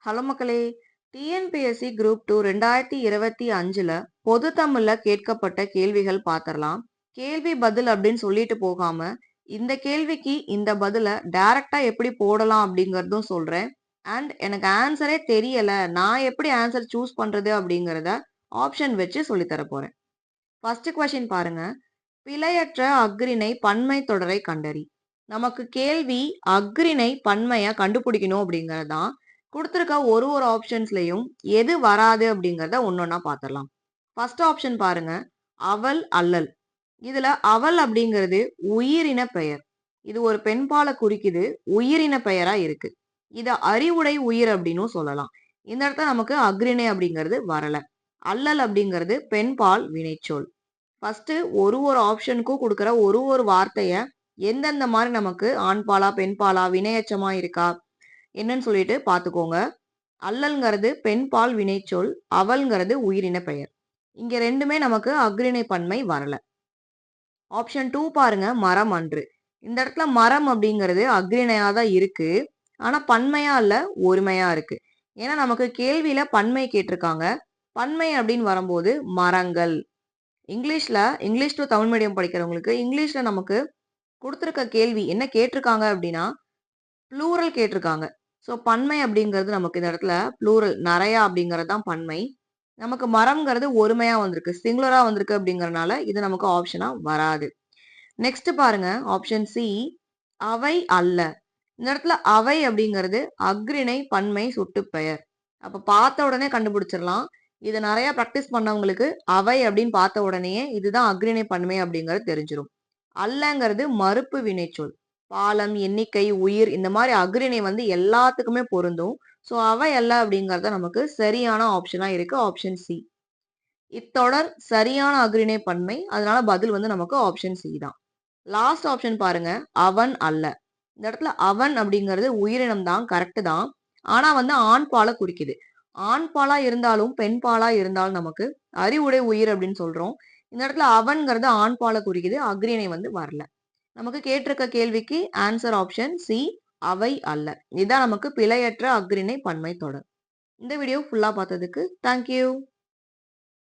Hello மக்களே! TNPSC group 2 2025ல பொது தமிழ்ல கேட்கப்பட்ட கேள்விகள் பாத்திரலாம். கேள்வி பதில் அப்படின்னு சொல்லிட்டு போகாம, இந்த கேள்விக்கு இந்த பதில டைரக்ட்டா எப்படி போடலாம் அப்படிங்கிறதும் சொல்றேன். அண்ட் எனக்கு ஆன்சரே தெரியல. நான் எப்படி ஆன்சர் சூஸ் பண்றது அப்படிங்கிறத ஆப்ஷன் வச்சு சொல்லித் தர போறேன். ஃபர்ஸ்ட் கொஸ்டின் பாருங்க. பிழையற்ற அஃறிணை பன்மை தொடரை கண்டறி. நமக்கு கேள்வி அஃறிணை பன்மைய கண்டுபிடிக்கணும் அப்படிங்கிறது தான். குடுத்திருக்க ஒரு ஆப்ஷன்ஸ்லயும் எது வராது அப்படிங்கிறத ஒன்னொன்னா பார்த்துடலாம். ஃபர்ஸ்ட் ஆப்ஷன் பாருங்க. அவள் அல்லல். இதுல அவள் அப்படிங்கிறது உயிரின பெயர். இது ஒரு பெண்பாலை குறிக்குது. உயிரின பெயரா இருக்கு. இத அறிவுடை உயிர் அப்படின்னும் சொல்லலாம். இந்த இடத்துல நமக்கு அஃறிணை அப்படிங்கிறது வரல. அல்லல் அப்படிங்கிறது பெண்பால் வினைச்சொல். ஃபர்ஸ்ட் ஒரு ஆப்ஷனுக்கும் கொடுக்குற ஒரு வார்த்தைய எந்தெந்த மாதிரி நமக்கு ஆண்பாலா பெண்பாலா வினையச்சமா இருக்கா என்னன்னு சொல்லிட்டு பாத்துக்கோங்க. அல்லல்ங்கிறது பெண்பால் வினைச்சொல், அவள்ங்கிறது உயிரின பெயர். இங்க ரெண்டுமே நமக்கு அஃறிணை பன்மை வரல. ஆப்ஷன் 2 பாருங்க. மரம் அன்று. இந்த இடத்துல மரம் அப்படிங்கிறது அஃறிணையா தான் இருக்கு. ஆனா பன்மையா இல்ல, ஒருமையா இருக்கு. ஏன்னா நமக்கு கேள்வியில பன்மை கேட்டிருக்காங்க. பன்மை அப்படின்னு வரும்போது மரங்கள். இங்கிலீஷ் டு தமிழ் மீடியம் படிக்கிறவங்களுக்கு இங்கிலீஷ்ல நமக்கு கொடுத்திருக்க கேள்வி என்ன கேட்டிருக்காங்க அப்படின்னா ப்ளூரல் கேட்டிருக்காங்க. ஸோ பன்மை அப்படிங்கிறது நமக்கு இந்த இடத்துல ப்ளூரல் நிறையா அப்படிங்கிறது தான் பன்மை. நமக்கு மரம்ங்கிறது ஒருமையா வந்திருக்கு, சிங்குலரா வந்திருக்கு அப்படிங்கறதுனால இது நமக்கு ஆப்ஷனா வராது. நெக்ஸ்ட் பாருங்க. ஆப்ஷன் சி அவை அல்ல. இந்த இடத்துல அவை அப்படிங்கிறது அஃறிணை பன்மை சுட்டு பெயர். அப்ப பார்த்த உடனே கண்டுபிடிச்சிடலாம். இதை நிறைய ப்ராக்டிஸ் பண்ணவங்களுக்கு அவை அப்படின்னு பார்த்த உடனேயே இதுதான் அஃறிணை பன்மை அப்படிங்கிறது தெரிஞ்சிடும். அல்லங்கிறது மறுப்பு வினைச்சொல். பாலம், எண்ணிக்கை, உயிர் இந்த மாதிரி அஃறிணை வந்து எல்லாத்துக்குமே பொருந்தும். ஸோ அவை அல்ல அப்படிங்கறத நமக்கு சரியான ஆப்ஷனா இருக்கு. Option C. இத்தொடர் சரியான அஃறிணை பன்மை. அதனால பதில் வந்து நமக்கு ஆப்ஷன் சி தான். லாஸ்ட் ஆப்ஷன் பாருங்க. அவன் அல்ல. இந்த இடத்துல அவன் அப்படிங்கிறது உயிரினம் தான், கரெக்ட் தான். ஆனா வந்து ஆண் பாலை குறிக்குது. ஆண் பாலா இருந்தாலும் பெண் பாலா இருந்தாலும் நமக்கு அறிவுடை உயிர் அப்படின்னு சொல்றோம். இந்த இடத்துல அவன்கிறது ஆண் பாலை குறிக்குது. அஃறிணை வந்து வரல. நமக்கு கேட்டிருக்க கேள்விக்கு ஆன்சர் ஆப்ஷன் சி அவை அல்ல. இதுதான் நமக்கு பிழையற்ற அஃறிணை பன்மை தொடர். இந்த வீடியோ ஃபுல்லா பார்த்ததுக்கு தேங்க்யூ.